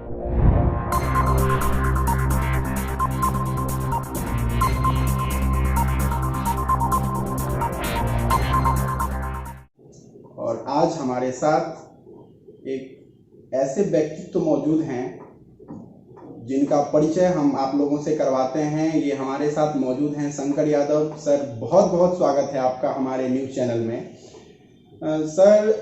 और आज हमारे साथ एक ऐसे व्यक्तित्व मौजूद हैं जिनका परिचय हम आप लोगों से करवाते हैं। ये हमारे साथ मौजूद हैं शंकर यादव सर। बहुत बहुत स्वागत है आपका हमारे न्यूज़ चैनल में। सर,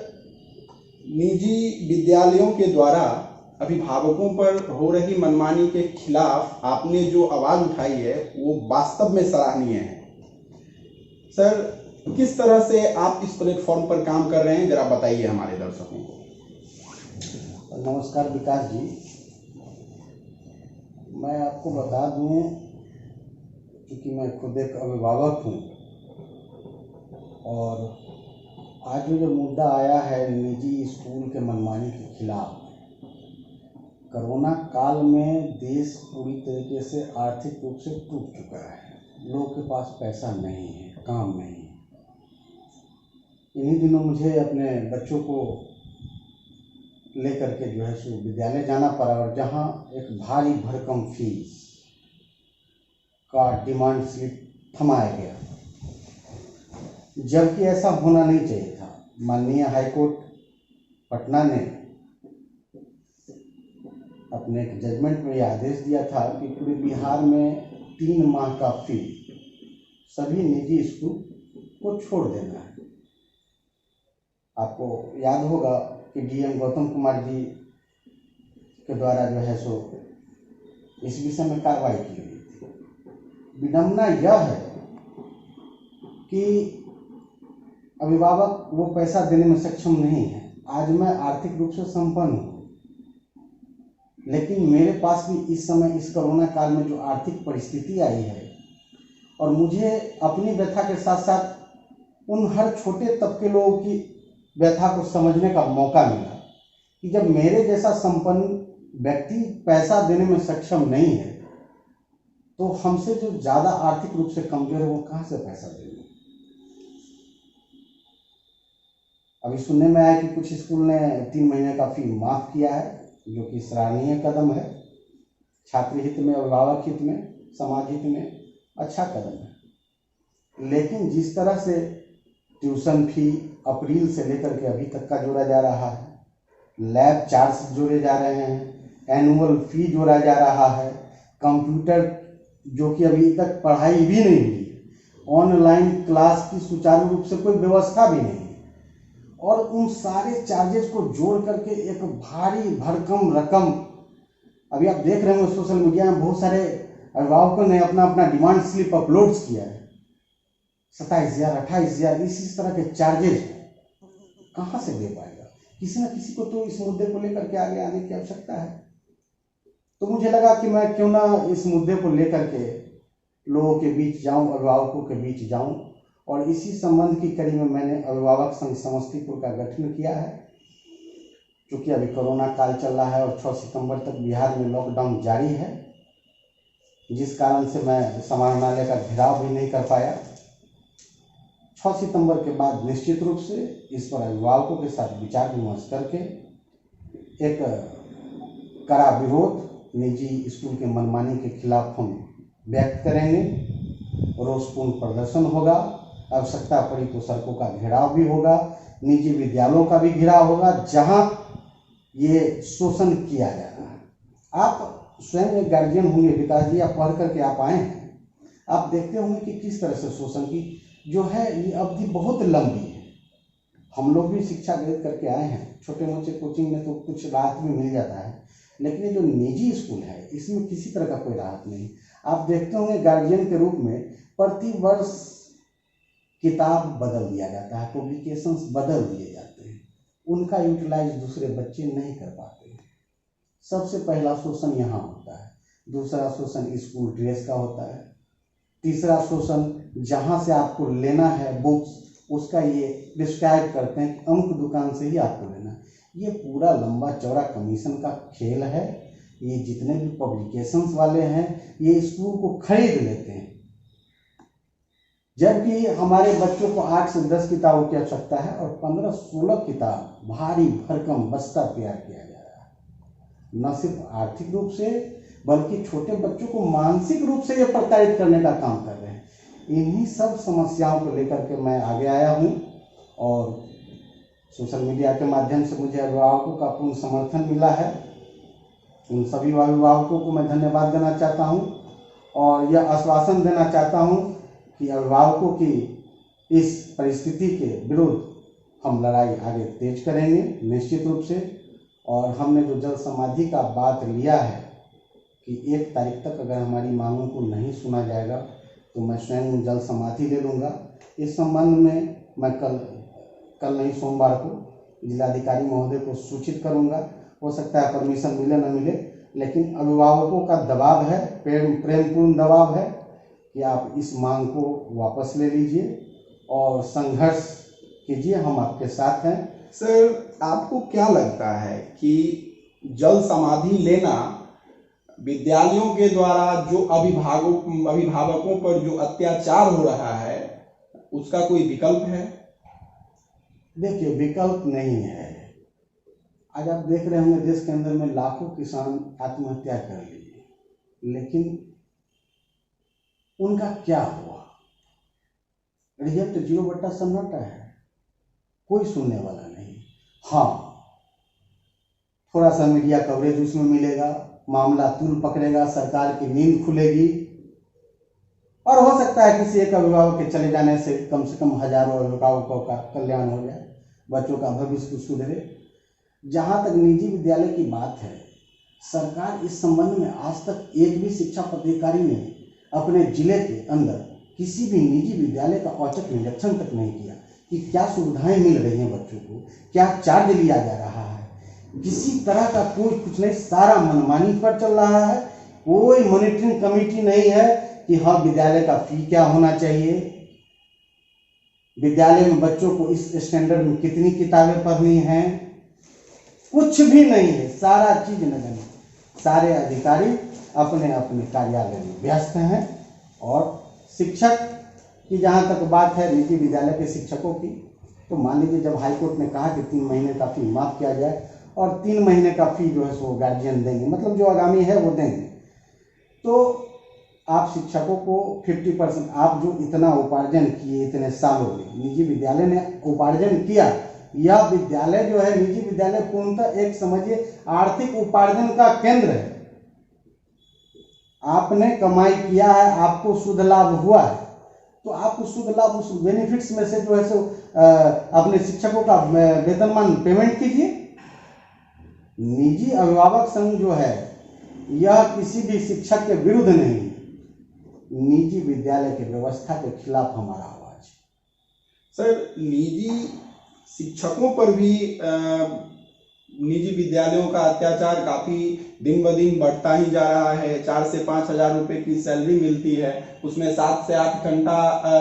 निजी विद्यालयों के द्वारा अभिभावकों पर हो रही मनमानी के खिलाफ आपने जो आवाज़ उठाई है वो वास्तव में सराहनीय है। सर, किस तरह से आप इस प्लेटफॉर्म पर काम कर रहे हैं, जरा बताइए हमारे दर्शकों को। नमस्कार विकास जी, मैं आपको बता दूं, क्योंकि मैं खुद एक अभिभावक हूं और आज जो मुद्दा आया है निजी स्कूल के मनमानी के खिलाफ, कोरोना काल में देश पूरी तरीके से आर्थिक रूप से टूट चुका है। लोगों के पास पैसा नहीं है, काम नहीं है। इन्हीं दिनों मुझे अपने बच्चों को लेकर के जो है सो विद्यालय जाना पड़ा और जहाँ एक भारी भरकम फीस का डिमांड स्लिप थमाया गया, जबकि ऐसा होना नहीं चाहिए था। माननीय हाईकोर्ट पटना ने अपने एक जजमेंट में यह आदेश दिया था कि पूरे बिहार में 3 माह का फी सभी निजी स्कूल को छोड़ देना है। आपको याद होगा कि डीएम गौतम कुमार जी के द्वारा जो है सो इस विषय में कार्रवाई की गई थी। विडंबना यह है कि अभिभावक वो पैसा देने में सक्षम नहीं है। आज मैं आर्थिक रूप से संपन्न हूँ, लेकिन मेरे पास भी इस समय इस कोरोना काल में जो आर्थिक परिस्थिति आई है, और मुझे अपनी व्यथा के साथ साथ उन हर छोटे तबके लोगों की व्यथा को समझने का मौका मिला कि जब मेरे जैसा संपन्न व्यक्ति पैसा देने में सक्षम नहीं है, तो हमसे जो ज़्यादा आर्थिक रूप से कमजोर है वो कहाँ से पैसा देंगे। अभी सुनने में आया कि कुछ स्कूल ने 3 महीने का फी माफ़ किया है, जो कि सराहनीय कदम है। छात्र हित में, अभिभावक हित में, समाज हित में अच्छा कदम है। लेकिन जिस तरह से ट्यूशन फी अप्रैल से लेकर के अभी तक का जोड़ा जा रहा है, लैब चार्ज जोड़े जा रहे हैं, एनुअल फी जोड़ा जा रहा है, कंप्यूटर जो कि अभी तक पढ़ाई भी नहीं हुई, ऑनलाइन क्लास की सुचारू रूप से कोई व्यवस्था भी नहीं, और उन सारे चार्जेस को जोड़ करके एक भारी भरकम रकम, अभी आप देख रहे हो सोशल मीडिया में बहुत सारे अभिभावकों ने अपना अपना डिमांड स्लिप अपलोड किया है। 27,000, 28,000 इस तरह के चार्जेस कहाँ से दे पाएगा। किसी न किसी को तो इस मुद्दे को लेकर के आगे आने की आवश्यकता है। तो मुझे लगा कि मैं क्यों ना इस मुद्दे को लेकर के लोगों के बीच जाऊं, अभिभावकों के बीच जाऊं, और इसी संबंध की कड़ी में मैंने अभिभावक संघ समस्तीपुर का गठन किया है। क्योंकि अभी कोरोना काल चल रहा है और 6 सितंबर तक बिहार में लॉकडाउन जारी है, जिस कारण से मैं समाहरणालय का घेराव भी नहीं कर पाया। 6 सितंबर के बाद निश्चित रूप से इस पर अभिभावकों के साथ विचार विमर्श करके एक कड़ा विरोध निजी स्कूल के मनमानी के खिलाफ हम व्यक्त करेंगे। रोषपूर्ण प्रदर्शन होगा, आवश्यकता पड़ी तो सड़कों का घेराव भी होगा, निजी विद्यालयों का भी घेराव होगा जहां ये शोषण किया जा रहा है। आप स्वयं एक गार्जियन होंगे विकास जी, आप पढ़ करके आप आए हैं, आप देखते होंगे कि किस तरह से शोषण की जो है ये अवधि बहुत लंबी है। हम लोग भी शिक्षा ग्रहण करके आए हैं, छोटे मोटे कोचिंग में तो कुछ राहत भी मिल जाता है, लेकिन ये जो निजी स्कूल है इसमें किसी तरह का कोई राहत नहीं। आप देखते होंगे गार्जियन के रूप में प्रति वर्ष किताब बदल दिया जाता है, पब्लिकेशंस बदल दिए जाते हैं, उनका यूटिलाइज दूसरे बच्चे नहीं कर पाते हैं। सबसे पहला शोषण यहाँ होता है। दूसरा शोषण स्कूल ड्रेस का होता है। तीसरा शोषण जहाँ से आपको लेना है बुक्स, उसका ये डिस्क्राइब करते हैं कि अमुक दुकान से ही आपको लेना है। ये पूरा लंबा चौड़ा कमीशन का खेल है। ये जितने भी पब्लिकेशंस वाले हैं ये स्कूल को खरीद लेते हैं, जबकि हमारे बच्चों को 8 से 10 किताबों की आवश्यकता है और 15-16 किताब भारी भरकम बस्ता तैयार किया जा रहा है। न सिर्फ आर्थिक रूप से बल्कि छोटे बच्चों को मानसिक रूप से ये प्रताड़ित करने का काम कर रहे हैं। इन्हीं सब समस्याओं को लेकर के मैं आगे आया हूँ और सोशल मीडिया के माध्यम से मुझे अभिभावकों का पूर्ण समर्थन मिला है। उन सभी अभिभावकों को मैं धन्यवाद देना चाहता हूँ और यह आश्वासन देना चाहता हूँ कि अभिभावकों की इस परिस्थिति के विरुद्ध हम लड़ाई आगे तेज करेंगे निश्चित रूप से। और हमने जो जल समाधि का बात लिया है कि 1 तारीख तक अगर हमारी मांगों को नहीं सुना जाएगा तो मैं स्वयं जल समाधि ले लूँगा। इस संबंध में मैं कल नहीं सोमवार को जिलाधिकारी महोदय को सूचित करूँगा। हो सकता है परमिशन मिले न मिले, लेकिन अभिभावकों का दबाव है, प्रेमपूर्ण दबाव है कि आप इस मांग को वापस ले लीजिए और संघर्ष कीजिए, हम आपके साथ हैं। सर, आपको क्या लगता है कि जल समाधि लेना विद्यालयों के द्वारा जो अभिभावकों पर जो अत्याचार हो रहा है उसका कोई विकल्प है? देखिए, विकल्प नहीं है। आज आप देख रहे होंगे देश के अंदर में लाखों किसान आत्महत्या कर लिए, लेकिन उनका क्या हुआ? रिजल्ट 0/100 है, कोई सुनने वाला नहीं। हाँ, थोड़ा सा मीडिया कवरेज उसमें मिलेगा, मामला तूल पकड़ेगा, सरकार की नींद खुलेगी और हो सकता है किसी एक अभिभावक के चले जाने से कम हजारों अभिभावकों का कल्याण हो जाए, बच्चों का भविष्य सुधरे। जहाँ तक निजी विद्यालय की बात है, सरकार इस संबंध में आज तक एक भी शिक्षा पदाधिकारी ने अपने जिले के अंदर किसी भी निजी विद्यालय का औचक निरीक्षण तक नहीं किया कि क्या सुविधाएं मिल रही हैं बच्चों को, क्या चार्ज लिया जा रहा है। किसी तरह का कोई कुछ नहीं, सारा मनमानी पर चल रहा है। कोई मॉनिटरिंग कमेटी नहीं है कि हाँ विद्यालय का फी क्या होना चाहिए, विद्यालय में बच्चों को इस स्टैंडर्ड में कितनी किताबें पढ़नी हैं, कुछ भी नहीं है। सारा चीज नगण्य, सारे अधिकारी अपने अपने कार्यालय में व्यस्त हैं। और शिक्षक की जहाँ तक बात है, निजी विद्यालय के शिक्षकों की, तो मान लीजिए जब हाईकोर्ट ने कहा कि 3 महीने का फी माफ किया जाए और 3 महीने का फी जो है सो गार्जियन देंगे, मतलब जो आगामी है वो देंगे, तो आप शिक्षकों को 50%, आप जो इतना उपार्जन किए इतने सालों में, निजी विद्यालय ने उपार्जन किया। यह विद्यालय जो है, निजी विद्यालय पूर्णतः एक समझिए आर्थिक उपार्जन का केंद्र है। आपने कमाई किया है, आपको शुद्ध लाभ हुआ है, तो आप उस शुद्ध लाभ, उस बेनिफिट्स में से जो है सो अपने शिक्षकों का वेतनमान पेमेंट कीजिए। निजी अभिभावक संघ जो है यह किसी भी शिक्षक के विरुद्ध नहीं, निजी विद्यालय की व्यवस्था के खिलाफ हमारा आवाज। सर, निजी शिक्षकों पर भी निजी विद्यालयों का अत्याचार काफी दिन ब दिन बढ़ता ही जा रहा है। 4 से 5 हजार रुपए की सैलरी मिलती है, उसमें 7 से 8 घंटा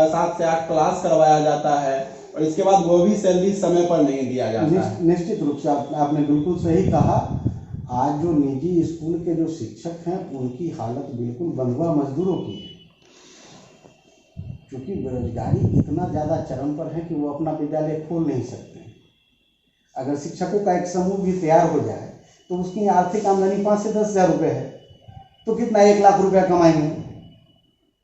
7 से 8 क्लास करवाया जाता है और इसके बाद वो भी सैलरी समय पर नहीं दिया जाता है। निश्चित रूप से आपने बिल्कुल सही कहा। आज जो निजी स्कूल के जो शिक्षक हैं उनकी हालत बिल्कुल बंधुआ मजदूरों की है, क्योंकि बेरोजगारी इतना ज़्यादा चरम पर है कि वो अपना विद्यालय खोल नहीं सकते। अगर शिक्षकों का एक समूह भी तैयार हो जाए तो उसकी आर्थिक आमदनी 5 से 10 हजार रुपये है, तो कितना 1 लाख रुपया कमाएंगे।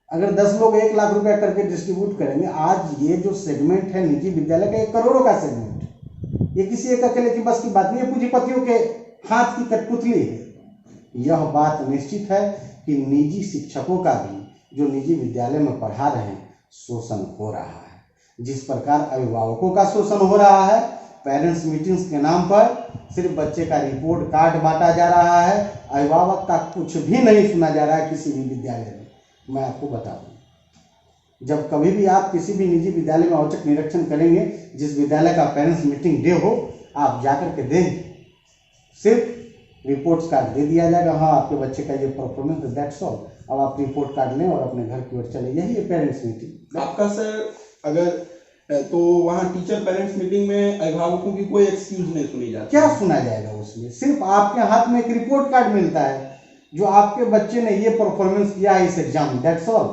अगर 10 लोग 1 लाख रुपया करके डिस्ट्रीब्यूट करेंगे, आज ये जो सेगमेंट है निजी विद्यालय का, 1 करोड़ों का सेगमेंट, ये किसी एक अकेले की बस की बात नहीं है, पूंजीपतियों के हाथ की कठपुतली है। यह बात निश्चित है कि निजी शिक्षकों का भी जो निजी विद्यालय में पढ़ा रहे हैं शोषण हो रहा है। जिस प्रकार अभिभावकों का शोषण हो रहा है, पेरेंट्स मीटिंग्स के नाम पर सिर्फ बच्चे का रिपोर्ट कार्ड बांटा जा रहा है, अभिभावक का कुछ भी नहीं सुना जा रहा है किसी भी विद्यालय में। मैं आपको बता दूं, जब कभी भी आप किसी भी निजी विद्यालय में औचक निरीक्षण करेंगे, जिस विद्यालय का पेरेंट्स मीटिंग डे हो, आप जाकर के दें, सिर्फ रिपोर्ट्स कार्ड दे दिया जाएगा, हाँ आपके बच्चे का ये परफॉर्मेंस, दैट्स ऑल। अब आप रिपोर्ट कार्ड लें और अपने घर की ओर चले, यही है पेरेंट्स मीटिंग आपका। सर, अगर तो वहाँ टीचर पेरेंट्स मीटिंग में अभिभावकों की कोई एक्सक्यूज नहीं सुनी जाती। क्या सुना जाएगा उसमें? सिर्फ आपके हाथ में एक रिपोर्ट कार्ड मिलता है, जो आपके बच्चे ने ये परफॉर्मेंस किया है इस एग्जाम, दैट्स ऑल।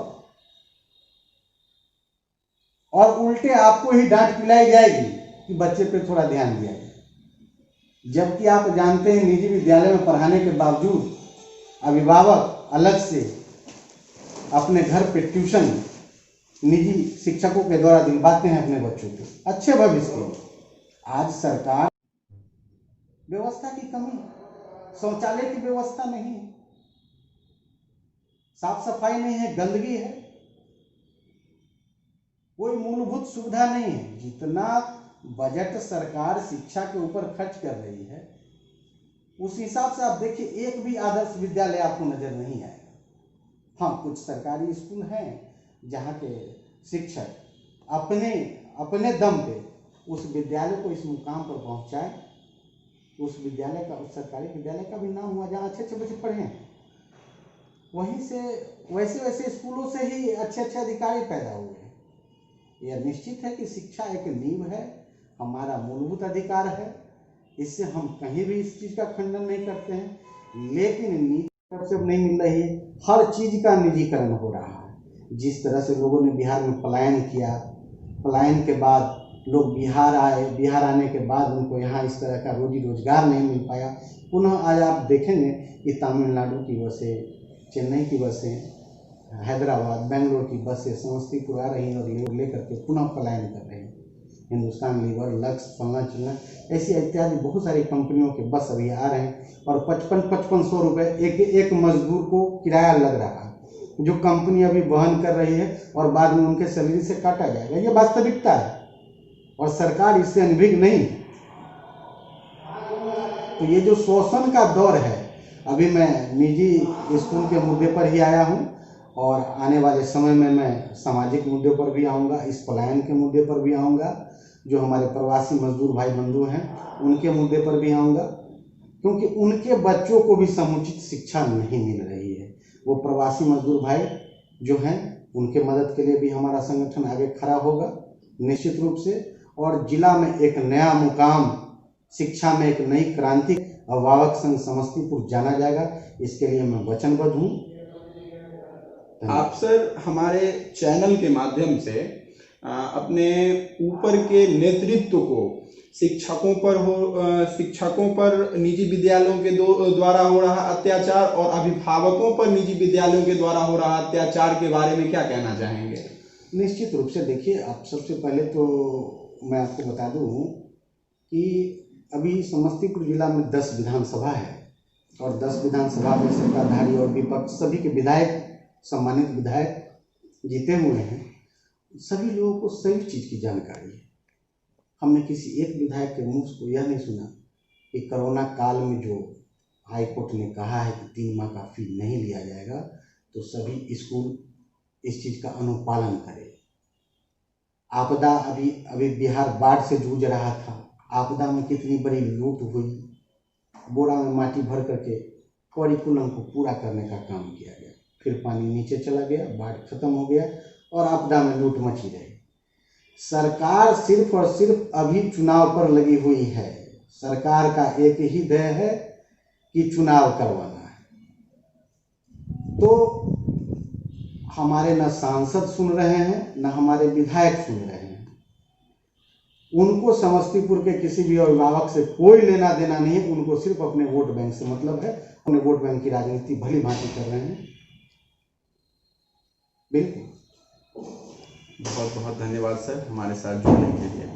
और उल्टे आपको ही डांट पिलाई जाएगी कि बच्चे पे थोड़ा ध्यान दिया जाए। जबकि आप जानते हैं निजी विद्यालय में पढ़ाने के बावजूद अभिभावक अलग से अपने घर पे ट्यूशन निजी शिक्षकों के द्वारा दिलवाते हैं अपने बच्चों को अच्छे भविष्य के लिए। आज सरकार व्यवस्था की कमी, शौचालय की व्यवस्था नहीं है, साफ सफाई नहीं है, गंदगी है, कोई मूलभूत सुविधा नहीं है। जितना बजट सरकार शिक्षा के ऊपर खर्च कर रही है उस हिसाब से आप देखिए एक भी आदर्श विद्यालय आपको नजर नहीं आएगा। हाँ, कुछ सरकारी स्कूल हैं जहाँ के शिक्षक अपने दम पे उस विद्यालय को इस मुकाम पर पहुंचाए, उस विद्यालय का, उस सरकारी विद्यालय का भी नाम हुआ जहाँ अच्छे अच्छे बच्चे पढ़े हैं। वहीं से वैसे स्कूलों से ही अच्छे अच्छे अधिकारी पैदा हुए हैं। यह निश्चित है कि शिक्षा एक नींव है, हमारा मूलभूत अधिकार है, इससे हम कहीं भी इस चीज़ का खंडन नहीं करते हैं। लेकिन नीति तरफ से नहीं मिल रही है, हर चीज़ का निजीकरण हो रहा है। जिस तरह से लोगों ने बिहार में पलायन किया, पलायन के बाद लोग बिहार आए, बिहार आने के बाद उनको यहाँ इस तरह का रोजी रोजगार नहीं मिल पाया। पुनः आज आप देखेंगे कि तमिलनाडु की बसें, चेन्नई की बसें, हैदराबाद, बेंगलोर की बसें समस्तीपुर आ रही हैं और लेकर के पुनः पलायन कर रही हैं। हिंदुस्तान लीवर, लक्स, फलना चिलना ऐसी इत्यादि बहुत सारी कंपनियों के बस अभी आ रहे हैं और 5500 रुपये एक मजदूर को किराया लग रहा है, जो कंपनी अभी वहन कर रही है और बाद में उनके सैलरी से काटा जाएगा। ये वास्तविकता है और सरकार इससे अनभिज्ञ नहीं है। तो ये जो शोषण का दौर है, अभी मैं निजी स्कूल के मुद्दे पर ही आया हूँ और आने वाले समय में मैं सामाजिक मुद्दे पर भी आऊँगा, इस पलायन के मुद्दे पर भी आऊँगा, जो हमारे प्रवासी मजदूर भाई बंधु हैं उनके मुद्दे पर भी आऊँगा, क्योंकि उनके बच्चों को भी समुचित शिक्षा नहीं मिल रही है। वो प्रवासी मजदूर भाई जो हैं उनके मदद के लिए भी हमारा संगठन आगे खड़ा होगा निश्चित रूप से। और जिला में एक नया मुकाम, शिक्षा में एक नई क्रांति अभिभावक संघ समस्तीपुर जाना जाएगा, इसके लिए मैं वचनबद्ध हूँ। आप सर हमारे चैनल के माध्यम से अपने ऊपर के नेतृत्व को शिक्षकों पर निजी विद्यालयों के द्वारा हो रहा अत्याचार और अभिभावकों पर निजी विद्यालयों के द्वारा हो रहा अत्याचार के बारे में क्या कहना चाहेंगे? निश्चित रूप से देखिए, आप सबसे पहले तो मैं आपको बता दूं कि अभी समस्तीपुर जिला में 10 विधानसभा है और 10 विधानसभा में सत्ताधारी और विपक्ष सभी के विधायक, सम्मानित विधायक जीते हुए हैं। सभी लोगों को सभी चीज़ की जानकारी है। हमने किसी एक विधायक के मुंह को यह नहीं सुना कि कोरोना काल में जो हाई कोर्ट ने कहा है कि 3 माह का फी नहीं लिया जाएगा, तो सभी स्कूल इस चीज़ का अनुपालन करें। आपदा अभी बिहार बाढ़ से जूझ रहा था, आपदा में कितनी बड़ी लूट हुई, बोरा में माटी भर करके करिकुलम को पूरा करने का काम किया गया, फिर पानी नीचे चला गया, बाढ़ खत्म हो गया और आपदा में लूट मची रही। सरकार सिर्फ और सिर्फ अभी चुनाव पर लगी हुई है। सरकार का एक ही ध्येय है कि चुनाव करवाना है। तो हमारे न सांसद सुन रहे हैं, न हमारे विधायक सुन रहे हैं। उनको समस्तीपुर के किसी भी अभिभावक से कोई लेना देना नहीं है। उनको सिर्फ अपने वोट बैंक से मतलब है। अपने वोट बैंक की राजनीति भली भांति कर रहे हैं। बिल्कुल। बहुत बहुत धन्यवाद सर हमारे साथ जुड़ने के लिए।